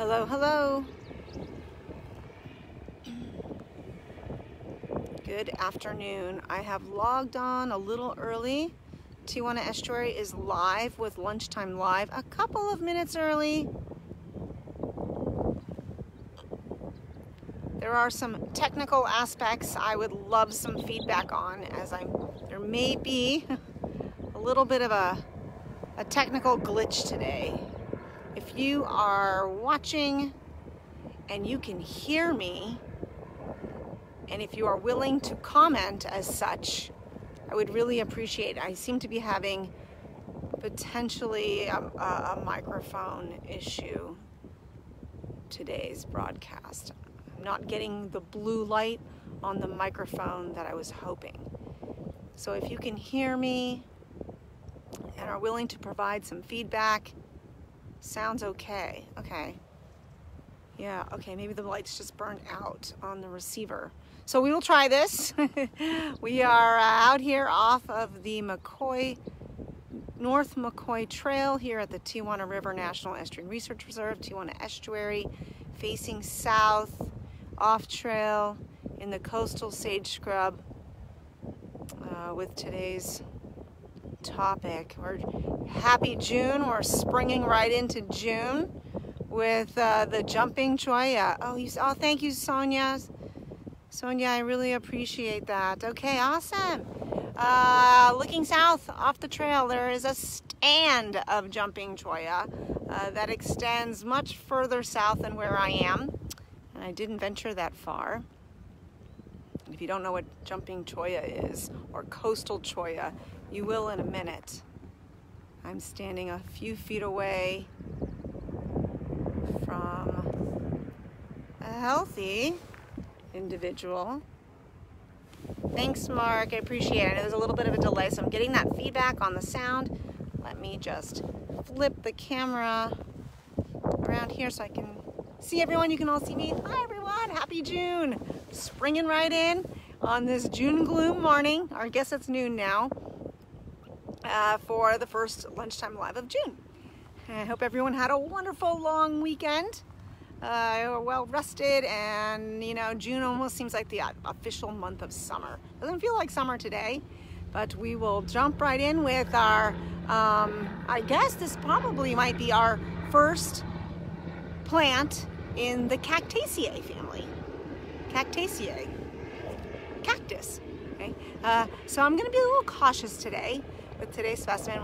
Hello, hello. Good afternoon. I have logged on a little early. Tijuana Estuary is live with Lunchtime Live a couple of minutes early. There are some technical aspects I would love some feedback on, as there may be a little bit of a technical glitch today. If you are watching and you can hear me, and if you are willing to comment as such, I would really appreciate it. I seem to be having potentially a microphone issue today's broadcast. I'm not getting the blue light on the microphone that I was hoping. So if you can hear me and are willing to provide some feedback, sounds okay. Okay. Yeah, okay, maybe the light's just burned out on the receiver. So we will try this. We are out here off of the North McCoy Trail here at the Tijuana River National Estuarine Research Reserve, Tijuana Estuary, facing south, off trail in the coastal sage scrub with today's topic. We're happy June. We're springing right into June with the Jumping Cholla. Oh, thank you, Sonia. Sonia, I really appreciate that. Okay, awesome. Looking south off the trail, there is a stand of Jumping Cholla that extends much further south than where I am. And I didn't venture that far. And if you don't know what Jumping Cholla is, or coastal cholla, you will in a minute. I'm standing a few feet away from a healthy individual. Thanks, Mark. I appreciate it. There's a little bit of a delay, so I'm getting that feedback on the sound. Let me just flip the camera around here so I can see everyone. You can all see me. Hi, everyone. Happy June. Springing right in on this June gloom morning, or I guess it's noon now, for the first Lunchtime Live of June. I hope everyone had a wonderful long weekend. Well rested, and you know, June almost seems like the official month of summer. Doesn't feel like summer today, but we will jump right in with our, I guess this probably might be our first plant in the Cactaceae family. Cactaceae. Cactus. Okay. So I'm gonna be a little cautious today with today's specimen.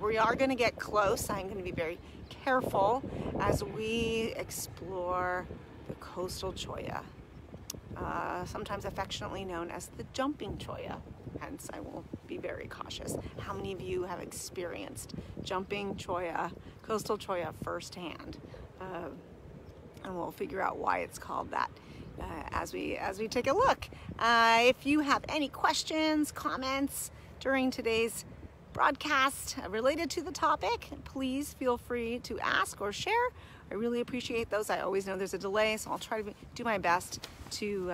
We are gonna get close. I'm gonna be very careful as we explore the coastal cholla, sometimes affectionately known as the Jumping Cholla. Hence, I will be very cautious. How many of you have experienced Jumping Cholla, coastal cholla firsthand? And we'll figure out why it's called that as we take a look. If you have any questions, comments during today's broadcast related to the topic, please feel free to ask or share. I really appreciate those. I always know there's a delay, so I'll try to do my best to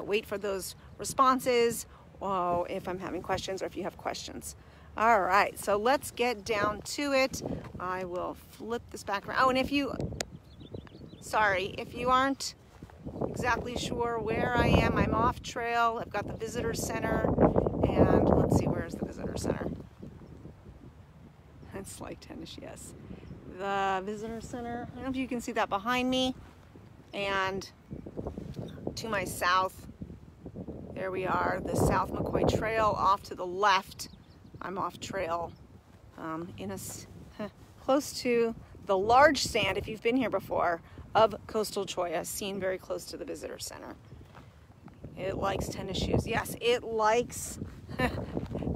wait for those responses, or if I'm having questions or if you have questions. All right, so let's get down to it. I will flip this back around. Oh, and if you aren't exactly sure where I am, I'm off trail. I've got the visitor center, and let's see, where's the visitor center? It's like tennis, yes. The visitor center, I don't know if you can see that behind me, and to my south, there we are, the South McCoy Trail. Off to the left, I'm off trail, close to the large stand, if you've been here before, of coastal cholla, seen very close to the visitor center. It likes tennis shoes. Yes, it likes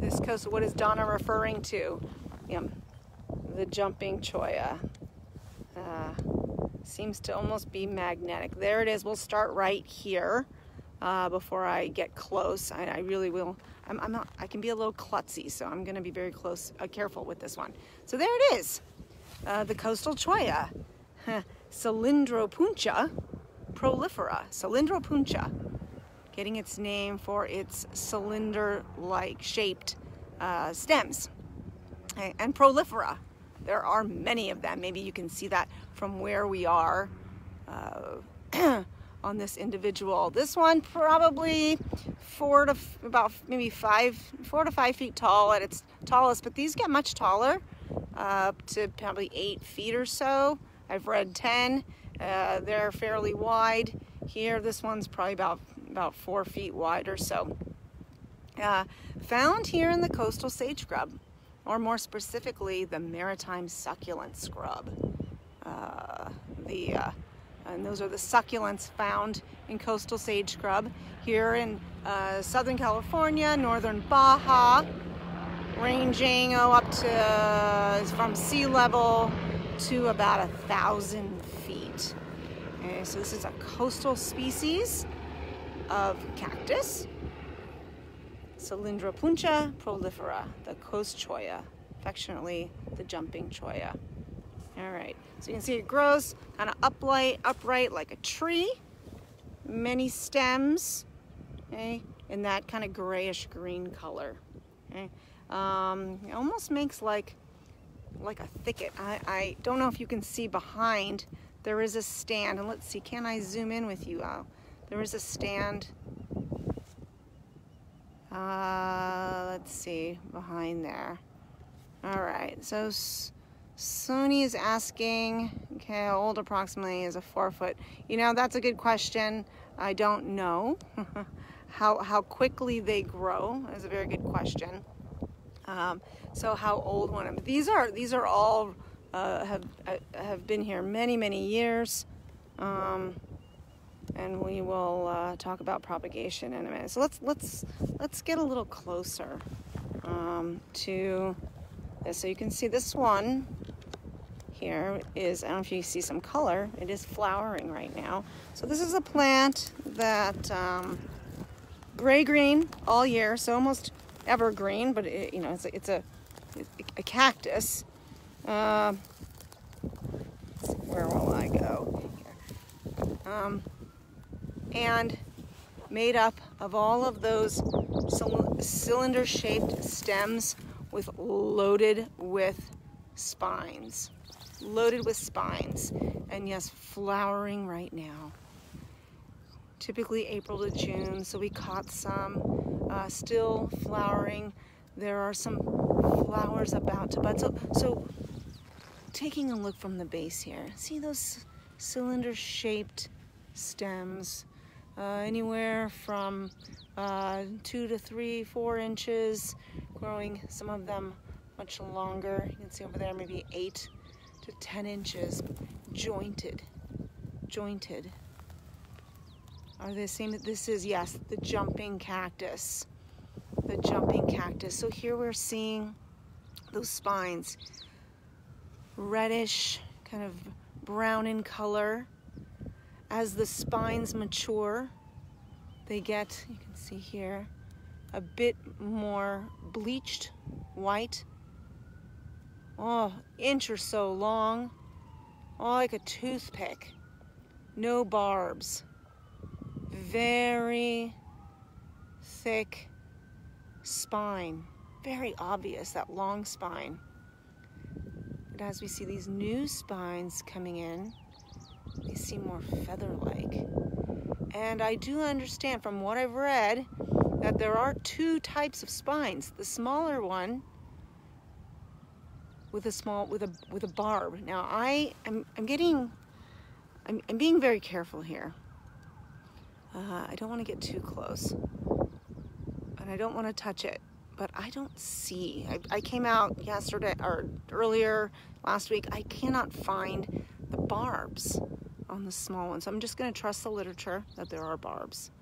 this coastal. What is Donna referring to? The Jumping Cholla. Seems to almost be magnetic. There it is. We'll start right here before I get close. I really will. I can be a little klutzy, so I'm going to be very careful with this one. So there it is. The coastal cholla. Cylindropuncha prolifera. Cylindropuncha, getting its name for its cylinder-like shaped stems. And prolifera, there are many of them. Maybe you can see that from where we are on this individual. This one probably 4 to 5 feet tall at its tallest, but these get much taller, up to probably 8 feet or so. I've read 10. They're fairly wide. Here, this one's probably about 4 feet wide or so. Found here in the coastal sage scrub, or more specifically, the maritime succulent scrub. And those are the succulents found in coastal sage scrub here in Southern California, northern Baja, ranging up to from sea level to about 1,000 feet. Okay, so this is a coastal species of cactus, Cylindropuntia prolifera, the coast cholla, affectionately the jumping cholla. All right, so you can see it grows kind of upright like a tree, many stems, okay, in that kind of grayish green color. Okay. It almost makes like a thicket. I don't know if you can see behind. There is a stand, and let's see, can I zoom in with you? There is a stand. Let's see, behind there. All right, so Sony is asking, okay, how old approximately is a 4 foot? You know, that's a good question. I don't know. How quickly they grow is a very good question. So how old one of them? These are all have been here many years, and we will talk about propagation in a minute. So let's get a little closer to this. So you can see this one here is, I don't know if you see some color, it is flowering right now. So this is a plant that gray-green all year, so almost evergreen, but it, you know, it's a cactus. Where will I go here? And made up of all of those cylinder-shaped stems loaded with spines. And yes, flowering right now. Typically April to June, so we caught some still flowering. There are some flowers about to bud. So taking a look from the base here, see those cylinder-shaped stems, anywhere from 2 to 3, 4 inches, growing, some of them much longer. You can see over there maybe 8 to 10 inches, jointed. Are they saying that this is, yes, the jumping cactus? The jumping cactus. So here we're seeing those spines, reddish, kind of brown in color. As the spines mature, they get, you can see here, a bit more bleached white. Oh, inch or so long. Oh, like a toothpick. No barbs. Very thick spine. Very obvious, that long spine. But as we see these new spines coming in, they seem more feather-like. And I do understand from what I've read that there are 2 types of spines. The smaller one with a barb. Now I'm being very careful here. I don't want to get too close, and I don't want to touch it, but I don't see. I came out yesterday or earlier last week. I cannot find the barbs on the small one, so I'm just going to trust the literature that there are barbs.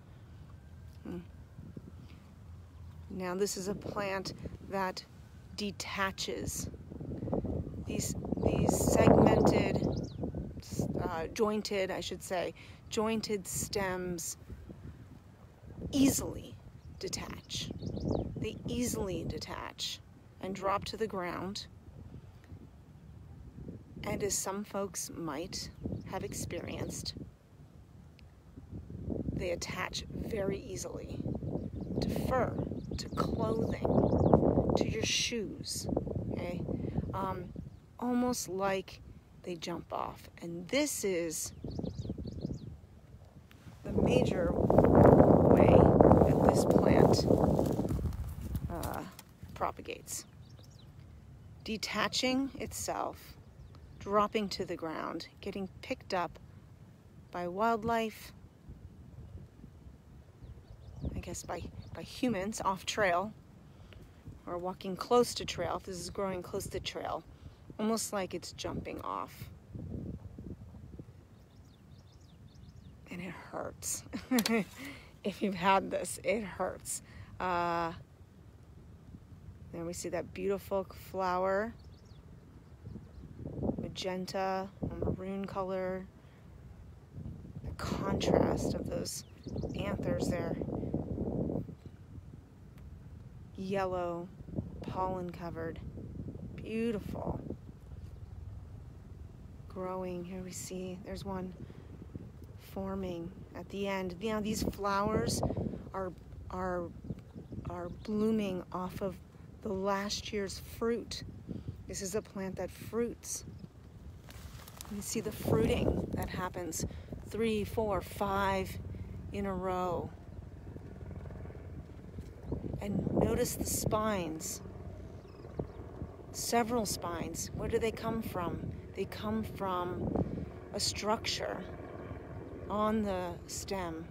Now this is a plant that detaches. These segmented, jointed stems easily detach. They easily detach and drop to the ground. And as some folks might have experienced, they attach very easily to fur, to clothing, to your shoes, okay? almost like they jump off. And this is the major way that this plant propagates. Detaching itself, dropping to the ground, getting picked up by wildlife, I guess by humans off trail, or walking close to trail. If this is growing close to trail, almost like it's jumping off. And it hurts. If you've had this, it hurts. There we see that beautiful flower, magenta or maroon color. The contrast of those anthers there. Yellow, pollen covered, beautiful. Growing, here we see, there's one forming at the end. You know, these flowers are blooming off of the last year's fruit. This is a plant that fruits. You see the fruiting that happens 3, 4, 5 in a row. And notice the spines. Several spines. Where do they come from? They come from a structure on the stem.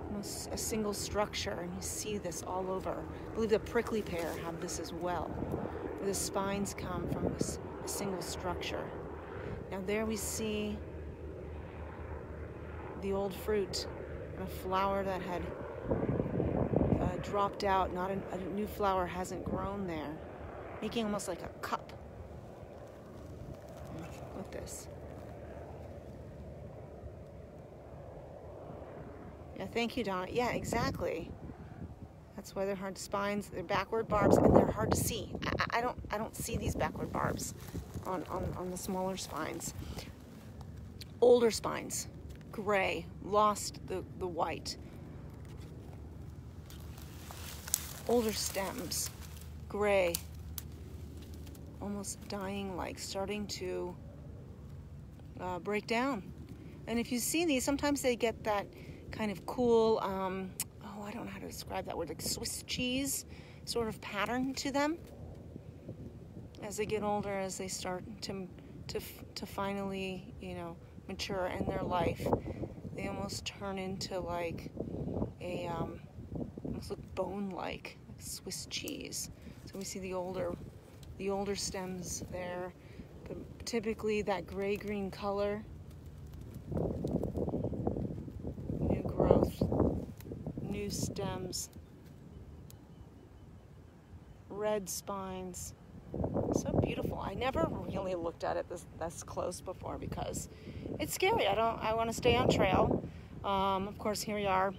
Almost a single structure, and you see this all over. I believe the prickly pear have this as well, where the spines come from a single structure. Now there we see the old fruit, and a flower that had dropped out. Not a new flower hasn't grown there, making almost like a cup with this. Yeah, thank you, Donna. Yeah, exactly. That's why they're hard spines. They're backward barbs, and they're hard to see. I don't see these backward barbs on the smaller spines. Older spines, gray, lost the white. Older stems, gray, almost dying, like starting to break down. And if you see these, sometimes they get that kind of cool, I don't know how to describe that word, like Swiss cheese sort of pattern to them. As they get older, as they start to finally, mature in their life, they almost turn into like a, almost look bone-like, like Swiss cheese. So we see the older stems there, but typically that gray-green color. New growth, new stems, red spines. So beautiful. I never really looked at it this close before because it's scary. I want to stay on trail. Of course, here we are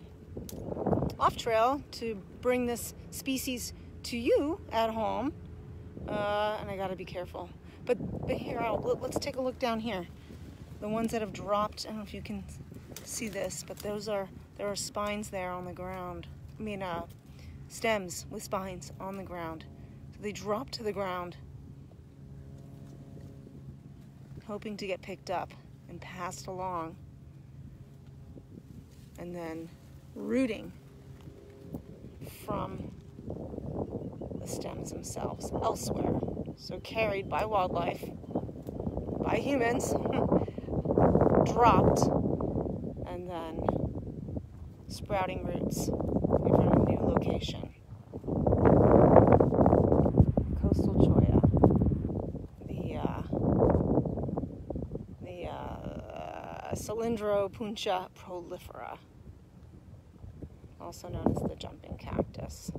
off trail to bring this species to you at home, and I got to be careful. But here, let's take a look down here. The ones that have dropped. I don't know if you can see this, but there are spines there on the ground. Stems with spines on the ground. So they drop to the ground, hoping to get picked up and passed along, and then rooting from the stems themselves elsewhere. So carried by wildlife, by humans, dropped, and then sprouting roots from a new location. Coastal cholla, the Cylindropuntia prolifera, also known as the jumping cactus.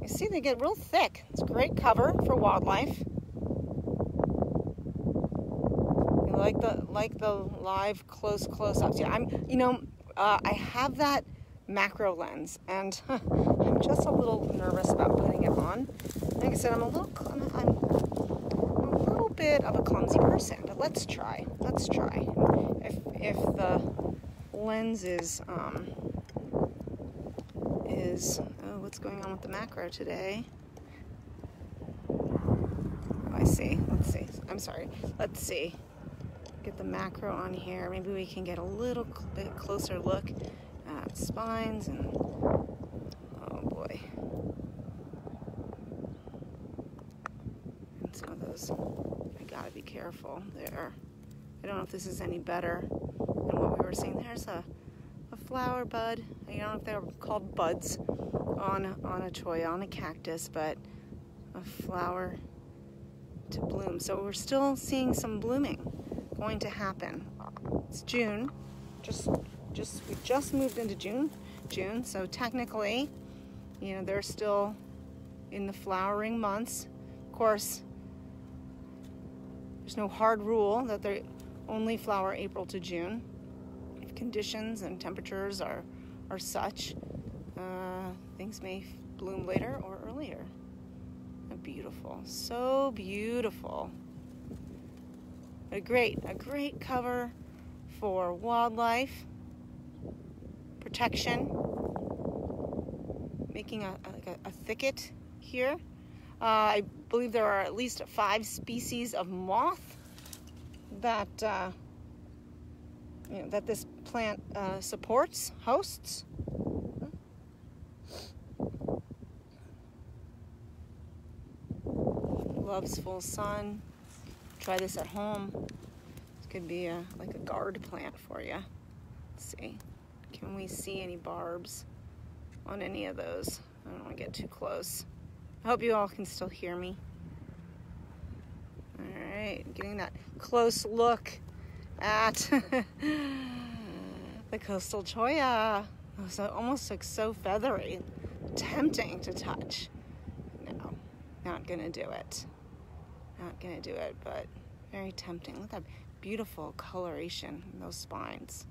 You see, they get real thick. It's great cover for wildlife. You like the live close-ups. Yeah, I have that macro lens, and I'm just a little nervous about putting it on. Like I said, I'm a little bit of a clumsy person, but let's try. If the lens is what's going on with the macro today? I see? Let's see. I'm sorry. Let's see. Get the macro on here. Maybe we can get a little bit closer look at spines and oh boy. And some of those, I gotta be careful there. I don't know if this is any better than what we were seeing. There's a flower bud. I don't know if they're called buds on a cholla, on a cactus, but a flower to bloom. So we're still seeing some blooming going to happen. It's June. We just moved into June. So technically, you know, they're still in the flowering months. Of course, there's no hard rule that they only flower April to June. If conditions and temperatures are such, things may bloom later or earlier. Beautiful, so beautiful. A great cover for wildlife protection. Making a thicket here. I believe there are at least 5 species of moth that that this plant hosts. Loves full sun. Try this at home. This could be like a guard plant for you. Let's see. Can we see any barbs on any of those? I don't want to get too close. I hope you all can still hear me. All right, getting that close look at the coastal cholla. Oh, so it almost looks so feathery, tempting to touch. No, not gonna do it. Not gonna do it, but very tempting. Look at that beautiful coloration in those spines.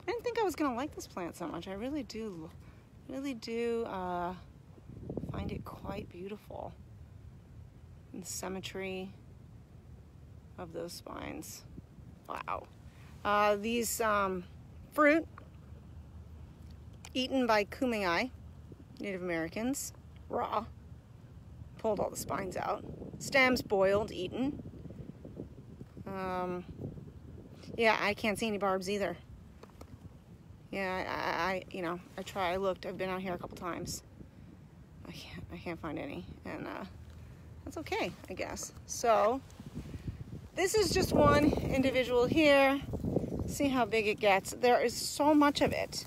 I didn't think I was gonna like this plant so much. I really do find it quite beautiful. And the symmetry of those spines. Wow. These fruit eaten by Kumeyaay, Native Americans, raw. Pulled all the spines out. Stems boiled, eaten. Yeah, I can't see any barbs either. Yeah, I try. I looked. I've been out here a couple times. I can't find any, and that's okay, I guess. So this is just one individual here. See how big it gets. There is so much of it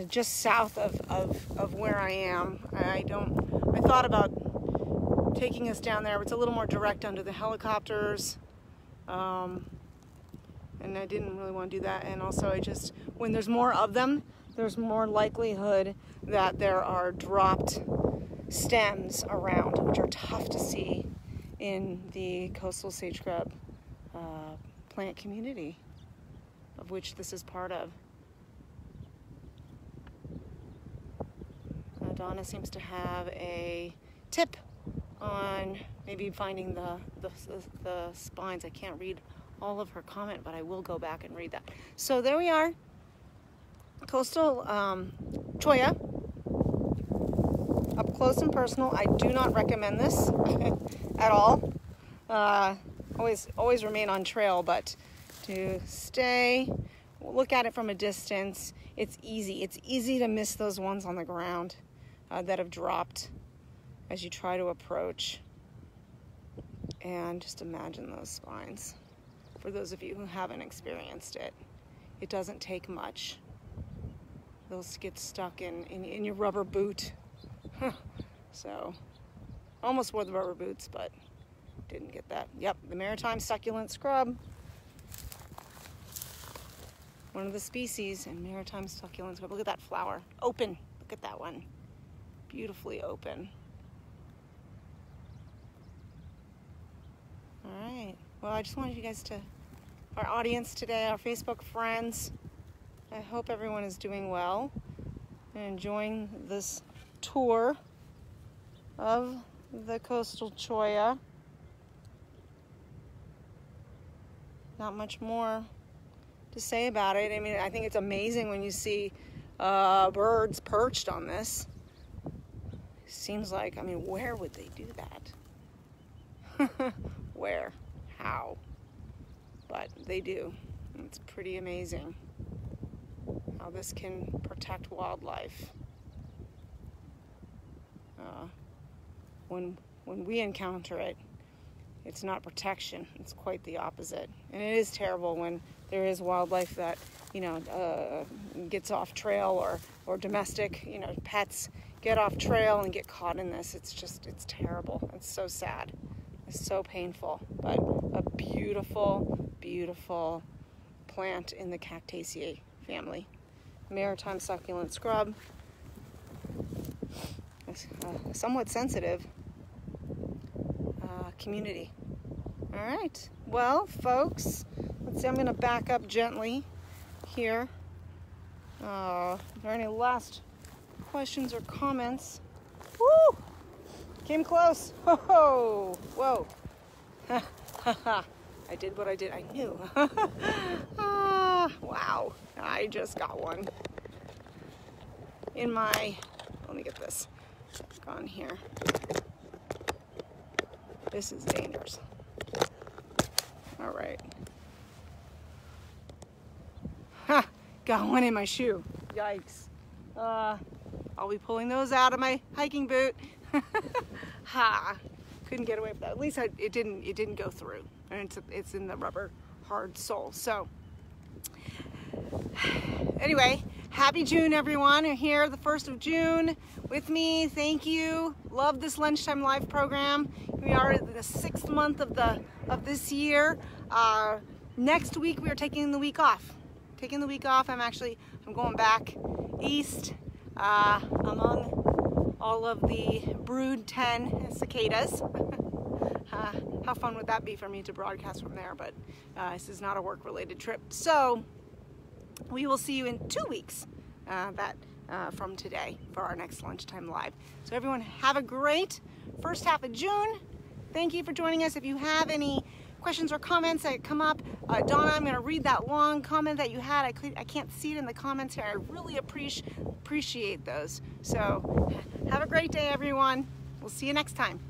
just south of where I am. I thought about taking us down there. It's a little more direct under the helicopters. And I didn't really want to do that. And also when there's more of them, there's more likelihood that there are dropped stems around, which are tough to see in the coastal sage scrub plant community, of which this is part of. Donna seems to have a tip on maybe finding the spines. I can't read all of her comment, but I will go back and read that. So there we are, coastal cholla, up close and personal. I do not recommend this at all. Always remain on trail, but to look at it from a distance. It's easy to miss those ones on the ground that have dropped as you try to approach. And just imagine those spines. For those of you who haven't experienced it, it doesn't take much. Those get stuck in your rubber boot. So, almost wore the rubber boots, but didn't get that. Yep, the maritime succulent scrub. One of the species in maritime succulent scrub. Look at that flower. Open. Look at that one. Beautifully open. All right. Well, I just wanted you guys our audience today, our Facebook friends, I hope everyone is doing well and enjoying this tour of the coastal cholla. Not much more to say about it. I mean, I think it's amazing when you see birds perched on this. seems like, I mean, where would they do that? Where? How? But they do. It's pretty amazing how this can protect wildlife. When we encounter it, it's not protection, it's quite the opposite. And it is terrible when there is wildlife that, you know, gets off trail, or domestic, you know, pets get off trail and get caught in this. It's terrible. It's so sad. It's so painful. But a beautiful, beautiful plant in the Cactaceae family. Maritime succulent scrub. A somewhat sensitive community. All right, well, folks, let's see, I'm gonna back up gently here. Are there any last questions or comments? Woo! Came close. Whoa, whoa. I did what I did, I knew. Wow, I just got one. In my, let me get this gone here. This is dangerous. All right. Ha! Got one in my shoe. Yikes. I'll be pulling those out of my hiking boot. Ha! Couldn't get away with that. At least it didn't go through. And it's in the rubber hard sole. So anyway, happy June, everyone. You're here the 1st of June with me. Thank you. Love this Lunchtime Live program. We are in the 6th month of this year. Next week we are taking the week off. I'm going back east among all of the brood 10 cicadas. How fun would that be for me to broadcast from there? But this is not a work-related trip. So we will see you in 2 weeks from today for our next Lunchtime Live. So everyone, have a great first half of June. Thank you for joining us. If you have any questions or comments that come up, Donna, I'm going to read that long comment that you had. I can't see it in the comments here. I really appreciate those. So have a great day, everyone. We'll see you next time.